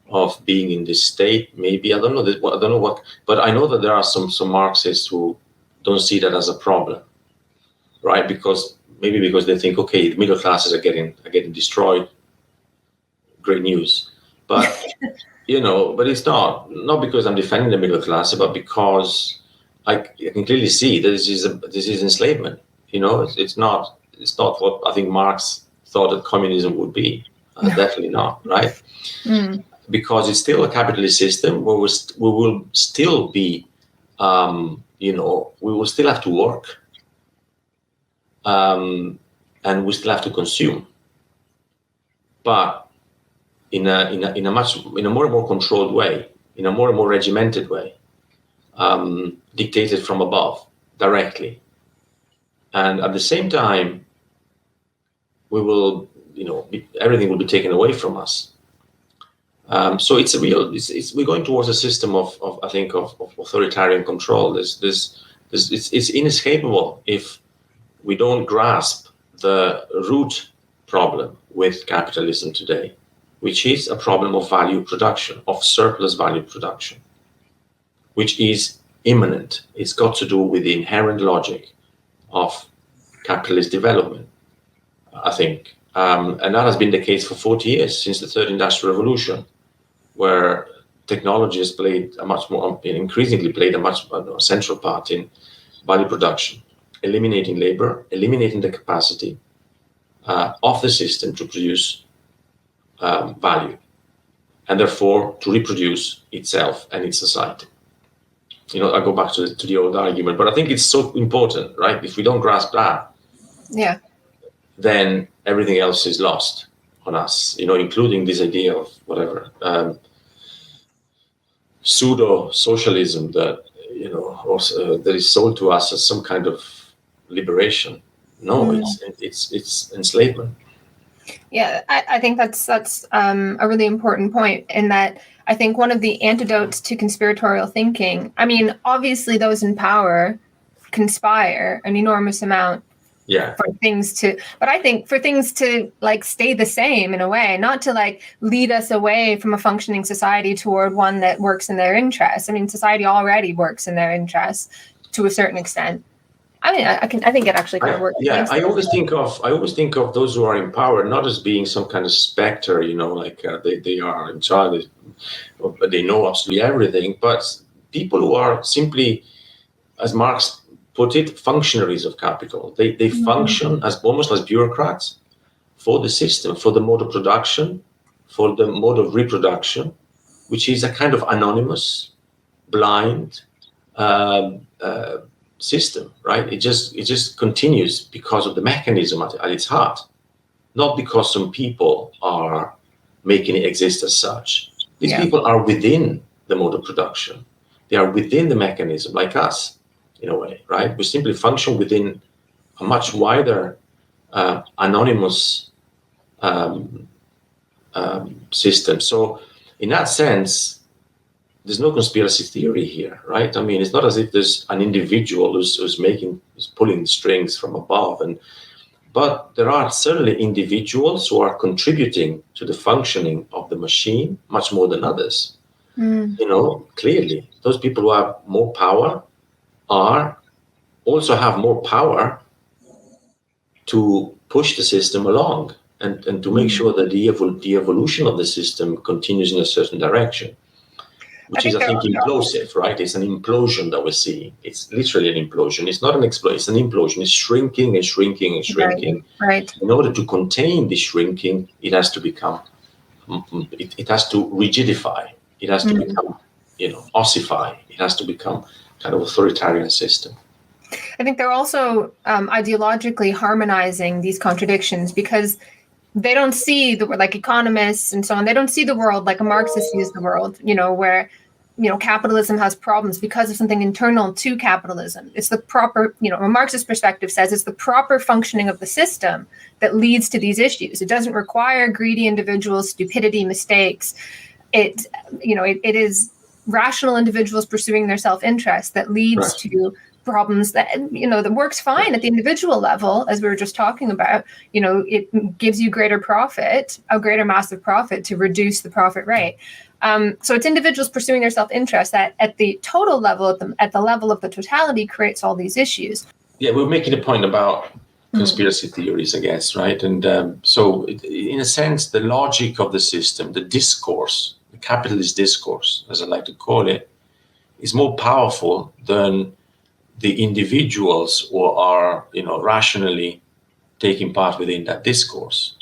of being in this state. Maybe I don't know what, but I know that there are some Marxists who don't see that as a problem, right? Because they think, okay, the middle classes are getting destroyed. Great news, but but it's not because I'm defending the middle class, but because I can clearly see that this is enslavement. It's not what I think Marx thought that communism would be. Definitely not, right? Because it's still a capitalist system where we will still be, we will still have to work, and we still have to consume, but in a more and more controlled way, in a more and more regimented way, dictated from above directly, and at the same time, we will everything will be taken away from us. So we're going towards a system of authoritarian control. It's inescapable if we don't grasp the root problem with capitalism today, which is a problem of value production, of surplus value production, which is immanent. It's got to do with the inherent logic of capitalist development, I think. And that has been the case for 40 years, since the third industrial revolution, where technology has increasingly played a much more central part in value production, eliminating labor, eliminating the capacity of the system to produce value, and therefore to reproduce itself and its society. I go back to the old argument, but I think it's so important, right? If we don't grasp that, then everything else is lost on us, including this idea of whatever pseudo-socialism that that is sold to us as some kind of liberation. No, it's enslavement. Yeah, I think that's a really important point, in that I think one of the antidotes to conspiratorial thinking, I mean, obviously those in power conspire an enormous amount for things to, but I think for things to like stay the same in a way, not to like lead us away from a functioning society toward one that works in their interests. I mean, society already works in their interests to a certain extent. I mean, I think it actually kind of works. Yeah, I always think of those who are in power not as being some kind of specter, like they are in charge, they know absolutely everything, but people who are simply, as Marx put it, functionaries of capital. They function as almost as bureaucrats for the system, for the mode of production, for the mode of reproduction, which is a kind of anonymous, blind system, right? It just continues because of the mechanism at its heart, not because some people are making it exist as such. These people are within the mode of production. They are within the mechanism, like us, in a way, right? We simply function within a much wider anonymous system. So in that sense, there's no conspiracy theory here, right? I mean, it's not as if there's an individual who's pulling the strings from above, but there are certainly individuals who are contributing to the functioning of the machine much more than others. Clearly, those people who have more power also have more power to push the system along and to make sure that the evolution of the system continues in a certain direction. Which is, I think, implosive, right? It's an implosion that we're seeing. It's literally an implosion. It's not an explosion. It's an implosion. It's shrinking and shrinking and shrinking. Right. In order to contain the shrinking, it has to become, it has to rigidify. It has to become, ossify. It has to become kind of authoritarian system. I think they're also ideologically harmonizing these contradictions, because they don't see the, like economists and so on, they don't see the world like a Marxist sees the world, where, capitalism has problems because of something internal to capitalism. It's the proper, a Marxist perspective says it's the proper functioning of the system that leads to these issues. It doesn't require greedy individuals, stupidity, mistakes. It is rational individuals pursuing their self-interest that leads to problems that, that works fine at the individual level, as we were just talking about. It gives you greater profit, a greater massive profit, to reduce the profit rate. So it's individuals pursuing their self-interest that at the total level, at the level of the totality, creates all these issues. Yeah, we're making a point about conspiracy theories, I guess, right? And so in a sense, the logic of the system, the discourse, the capitalist discourse, as I like to call it, is more powerful than the individuals who are, rationally taking part within that discourse.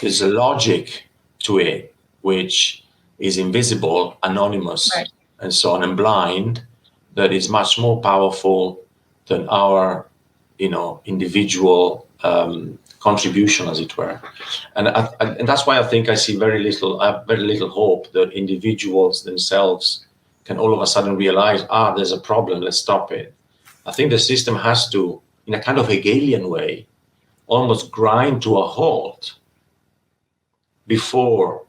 There's a logic to it which is invisible, anonymous, and so on, and blind, that is much more powerful than our, individual contribution, as it were. And that's why I think I see very little hope that individuals themselves can all of a sudden realize, there's a problem, let's stop it. I think the system has to, in a kind of Hegelian way, almost grind to a halt before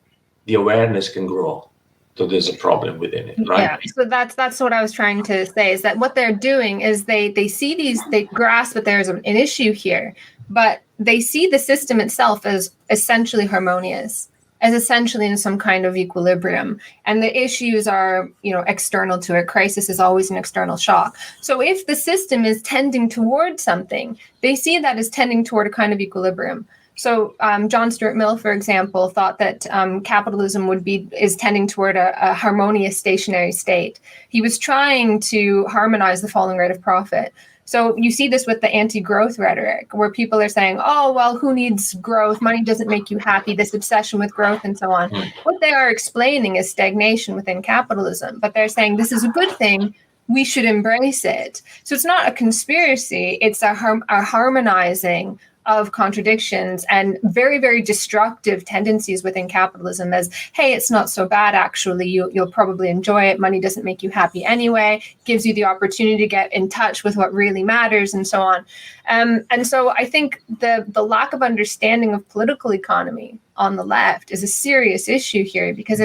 the awareness can grow. So there's a problem within it, right? Yeah. So that's what I was trying to say, is that what they're doing is they see they grasp that there's an issue here, but they see the system itself as essentially harmonious, as essentially in some kind of equilibrium. And the issues are, external to it. Crisis is always an external shock. So if the system is tending towards something, they see that as tending toward a kind of equilibrium. So John Stuart Mill, for example, thought that capitalism is tending toward a harmonious stationary state. He was trying to harmonize the falling rate of profit. So you see this with the anti-growth rhetoric, where people are saying, oh, well, who needs growth? Money doesn't make you happy, this obsession with growth and so on. What they are explaining is stagnation within capitalism, but they're saying this is a good thing. We should embrace it. So it's not a conspiracy. It's a harmonizing of contradictions and very, very destructive tendencies within capitalism as, hey, it's not so bad, actually. You'll probably enjoy it. Money doesn't make you happy anyway. Gives you the opportunity to get in touch with what really matters and so on. And so I think the lack of understanding of political economy on the left is a serious issue here, because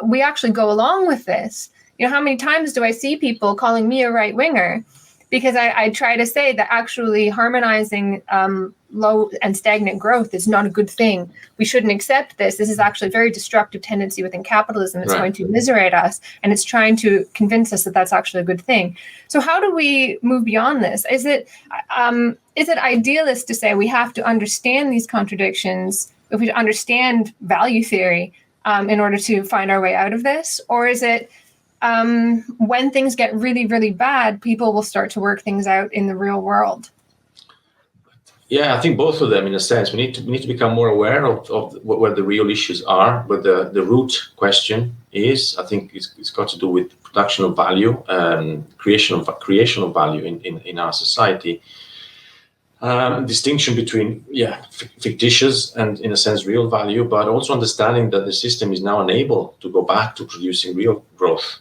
we actually go along with this. How many times do I see people calling me a right-winger because I try to say that actually harmonizing low and stagnant growth is not a good thing. We shouldn't accept this. This is actually a very destructive tendency within capitalism. It's going to immiserate us, and it's trying to convince us that that's actually a good thing. So how do we move beyond this? Is it idealist to say we have to understand these contradictions, if we understand value theory in order to find our way out of this? Or is it when things get really, really bad, people will start to work things out in the real world? Yeah, I think both of them, in a sense. We need to become more aware of where the real issues are, but the root question is, I think it's got to do with production of value and creation of value in our society. Distinction between fictitious and, in a sense, real value, but also understanding that the system is now unable to go back to producing real growth,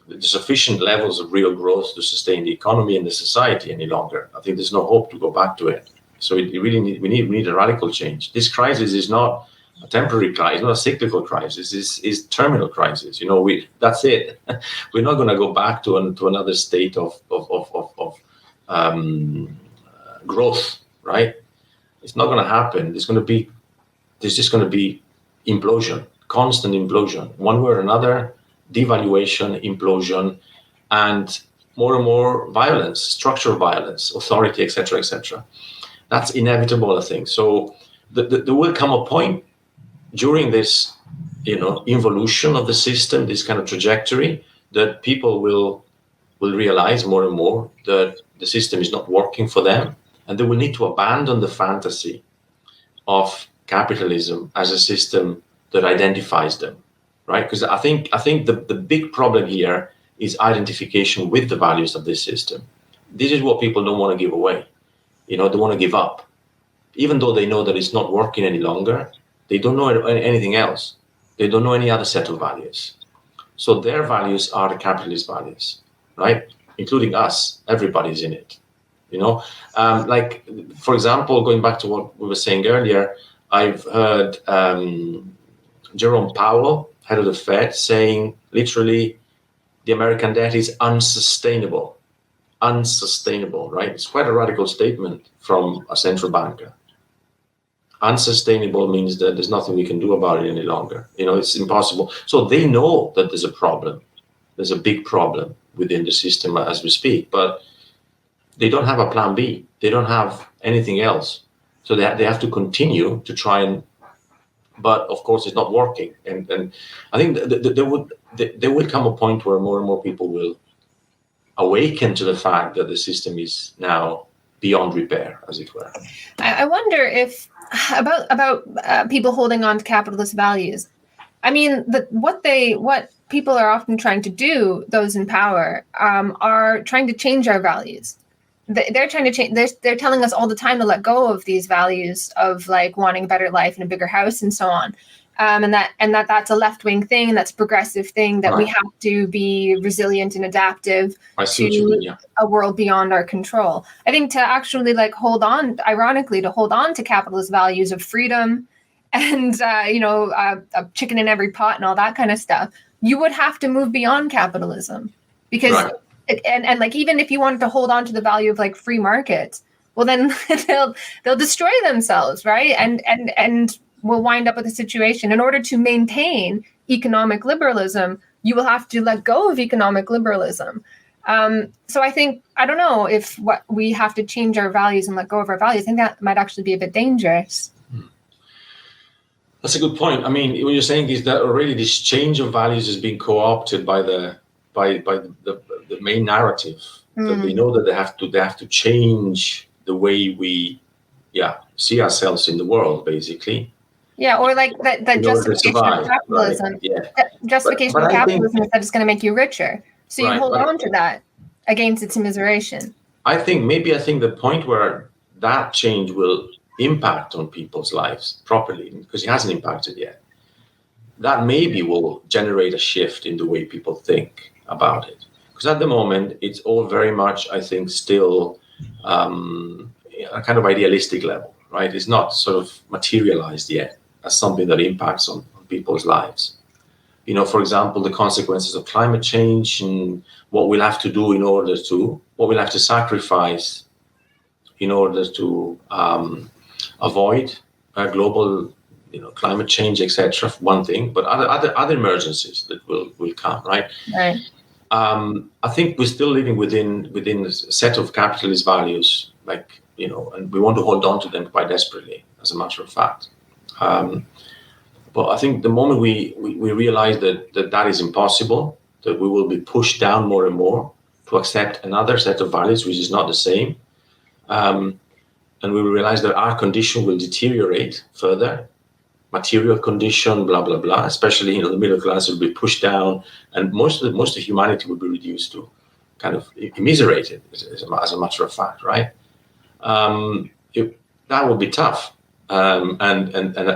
the sufficient levels of real growth to sustain the economy and the society any longer. I think there's no hope to go back to it. So we need a radical change. This crisis is not a temporary crisis, not a cyclical crisis. Is terminal crisis. That's it. We're not going to go back to another state of growth, right? It's not going to happen. There's just going to be implosion, constant implosion, one way or another. Devaluation, implosion, and more violence, structural violence, authority, etc., etc. That's inevitable, I think. So there will come a point during this, evolution of the system, this kind of trajectory, that people will realize more and more that the system is not working for them, and they will need to abandon the fantasy of capitalism as a system that identifies them. Right, because I think the big problem here is identification with the values of this system. This is what people don't want to give away. They want to give up, even though they know that it's not working any longer. They don't know anything else. They don't know any other set of values. So their values are the capitalist values, right? Including us. Everybody's in it. Like, for example, going back to what we were saying earlier, I've heard Jerome Powell, head of the Fed, saying literally the American debt is unsustainable, right? It's quite a radical statement from a central banker. Unsustainable means that there's nothing we can do about it any longer. It's impossible. So they know that there's a problem. There's a big problem within the system as we speak, but they don't have a plan B. They don't have anything else. So they have to continue to try and, but of course it's not working. And I think there will come a point where more and more people will awaken to the fact that the system is now beyond repair, as it were. I wonder if about people holding on to capitalist values. I mean, what people are often trying to do, those in power, are trying to change our values. They're trying to change. They're telling us all the time to let go of these values of like wanting a better life and a bigger house and so on, and that's a left-wing thing, and that's a progressive thing, that we have to be resilient and adaptive to a world beyond our control. I think to actually hold on to capitalist values of freedom and a chicken in every pot and all that kind of stuff, you would have to move beyond capitalism, because and like, even if you wanted to hold on to the value of like free markets, well, then they'll destroy themselves, right? And we'll wind up with a situation. In order to maintain economic liberalism, you will have to let go of economic liberalism. So I think, I don't know if what we have to change our values and let go of our values. I think that might actually be a bit dangerous. That's a good point. I mean, what you're saying is that already this change of values is being co-opted by the main narrative. That they know that they have to change the way we see ourselves in the world, basically. Yeah, or like that justification of capitalism. Right? Yeah. Justification of capitalism is that it's going to make you richer. So you hold on to that against its immiseration. I think the point where that change will impact on people's lives properly, because it hasn't impacted yet, that maybe will generate a shift in the way people think about it. Because at the moment, it's all very much, I think, still a kind of idealistic level, right? It's not sort of materialized yet as something that impacts on people's lives. For example, the consequences of climate change and what we'll have to do what we'll have to sacrifice in order to avoid global, climate change, etc. One thing, but other emergencies that will come, right? Right. I think we're still living within a set of capitalist values, like, and we want to hold on to them quite desperately, as a matter of fact. But I think the moment we realize that is impossible, that we will be pushed down more and more to accept another set of values which is not the same, and we will realize that our condition will deteriorate further, material condition, blah blah blah. Especially, the middle class will be pushed down, and most of humanity will be reduced to kind of immiserated, as a matter of fact, right? That will be tough, and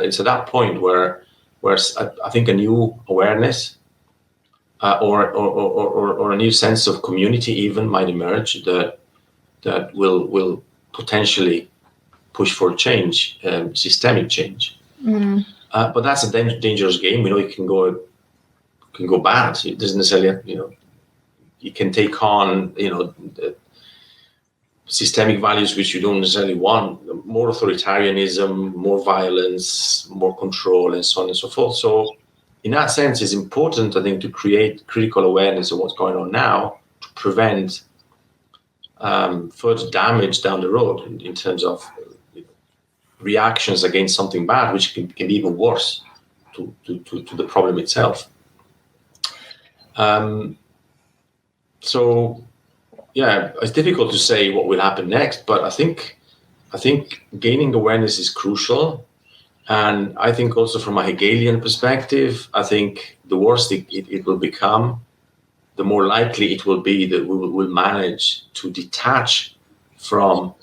it's at that point where I think a new awareness or a new sense of community even might emerge that will potentially push for change, systemic change. Mm. But that's a dangerous game. We know it can go bad. It doesn't necessarily, you can take on, systemic values which you don't necessarily want, more authoritarianism, more violence, more control, and so on and so forth. So in that sense, it's important, I think, to create critical awareness of what's going on now to prevent further damage down the road in terms of reactions against something bad, which can be even worse to the problem itself. So, yeah, it's difficult to say what will happen next, but I think gaining awareness is crucial. And I think also from a Hegelian perspective, I think the worse it will become, the more likely it will be that we will manage to detach from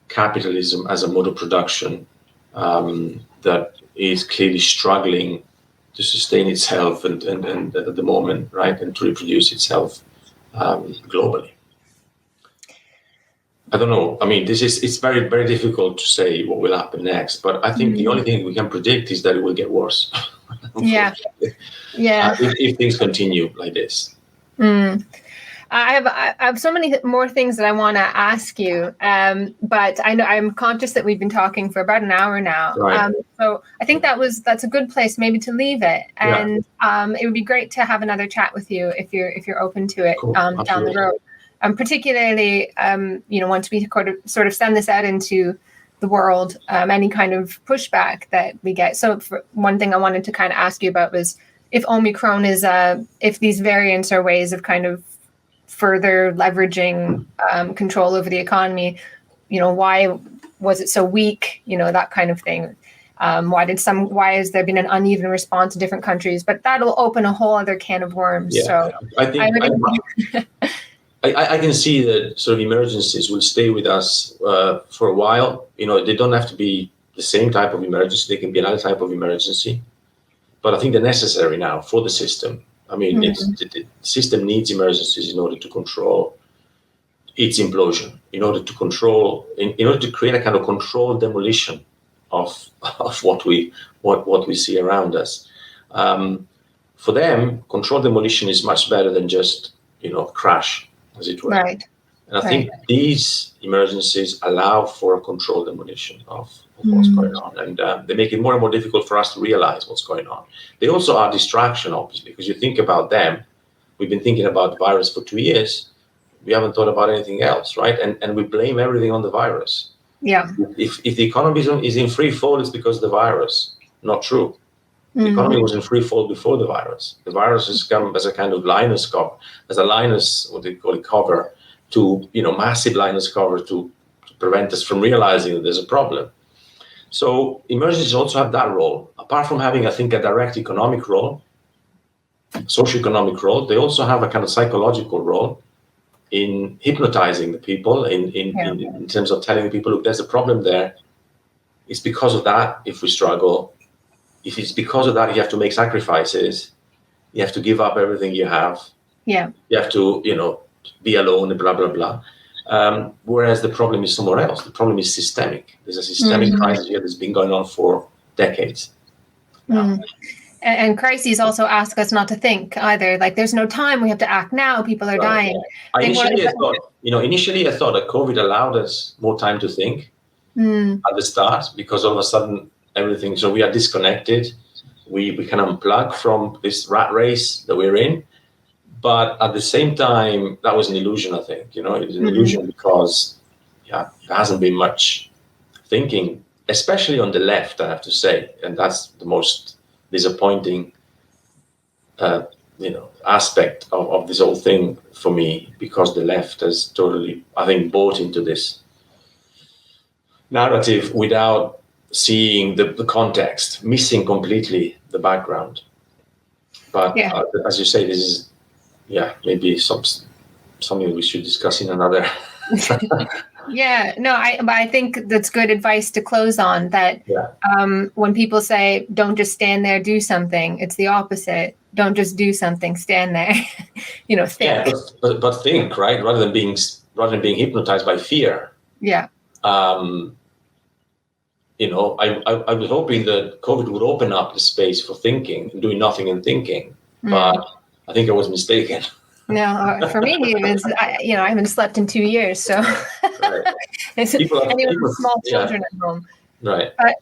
capitalism as a mode of production that is clearly struggling to sustain itself and at the moment, right, and to reproduce itself globally. I don't know. I mean, it's very, very difficult to say what will happen next, but I think the only thing we can predict is that it will get worse. Yeah. If things continue like this. I have so many more things that I want to ask you, but I know I'm conscious that we've been talking for about an hour now. Right. So I think that's a good place maybe to leave it, and it would be great to have another chat with you if you're open to it. Cool. Down the road. Particularly, once we sort of send this out into the world, any kind of pushback that we get. So one thing I wanted to kind of ask you about was if Omicron is if these variants are ways of kind of further leveraging control over the economy, why was it so weak? That kind of thing. Why has there been an uneven response in different countries? But that'll open a whole other can of worms. Yeah, so I can see that sort of emergencies will stay with us for a while. They don't have to be the same type of emergency. They can be another type of emergency. But I think they're necessary now for the system. I mean, the system needs emergencies in order to control its implosion, in order to create a kind of controlled demolition of what we see around us. For them, controlled demolition is much better than just crash, as it were. Right. And I think these emergencies allow for a controlled demolition of what's going on, and they make it more and more difficult for us to realize what's going on. They also are distraction, obviously, because you think about them. We've been thinking about the virus for 2 years. We haven't thought about anything else, right? And we blame everything on the virus. Yeah. If the economy is in free fall, it's because of the virus. Not true. The economy was in free fall before the virus. The virus has come as a kind of Linus cover, what they call it, cover, to massive Linus cover to prevent us from realizing that there's a problem. So emergencies also have that role. Apart from having, I think, a direct economic role, socioeconomic role, they also have a kind of psychological role in hypnotizing the people, in terms of telling the people, look, there's a problem there. It's because of that if we struggle. If it's because of that, you have to make sacrifices. You have to give up everything you have. Yeah. You have to, be alone and blah, blah, blah. Whereas the problem is somewhere else. The problem is systemic. There's a systemic crisis here that's been going on for decades. And crises also ask us not to think either. Like, there's no time. We have to act now. People are dying. Initially, I thought that COVID allowed us more time to think at the start, because all of a sudden everything. So we are disconnected. We can unplug from this rat race that we're in. But at the same time, that was an illusion, I think. It was an illusion because, there hasn't been much thinking, especially on the left, I have to say. And that's the most disappointing, aspect of this whole thing for me, because the left has totally, I think, bought into this narrative without seeing the context, missing completely the background. But as you say, this is, maybe something we should discuss in another. I think that's good advice to close on, that when people say, don't just stand there, do something, it's the opposite. Don't just do something, stand there, think. Yeah, but think, right? Rather than being hypnotized by fear. Yeah. I was hoping that COVID would open up the space for thinking and doing nothing and thinking, but I think I was mistaken. No, for me, it was, I haven't slept in 2 years, so anyone with small children at home. Right. But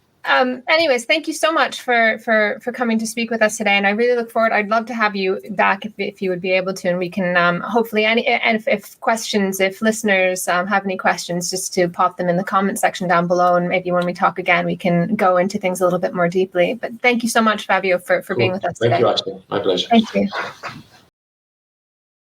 anyways, thank you so much for coming to speak with us today. And I really look forward. I'd love to have you back if you would be able to, and we can hopefully if listeners have any questions, just to pop them in the comment section down below. And maybe when we talk again, we can go into things a little bit more deeply. But thank you so much, Fabio, for being with us today. Thank you, Ashley. My pleasure. Thank you.